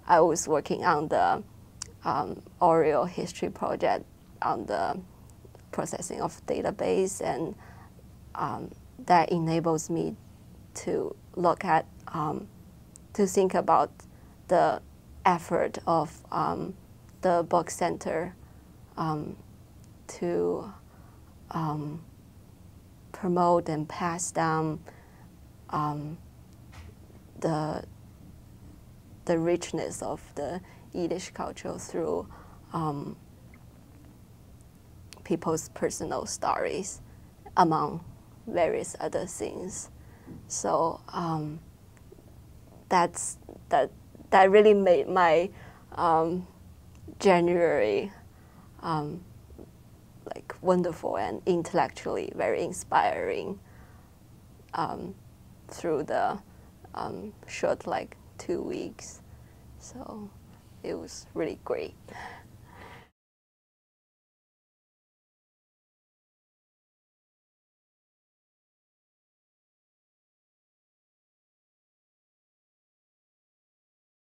I was working on the Oral History Project on the processing of database, and that enables me to look at, to think about the effort of the book center to promote and pass down the richness of the Yiddish culture through people's personal stories, among various other things. So that really made my January like wonderful and intellectually very inspiring through the short 2 weeks. So it was really great.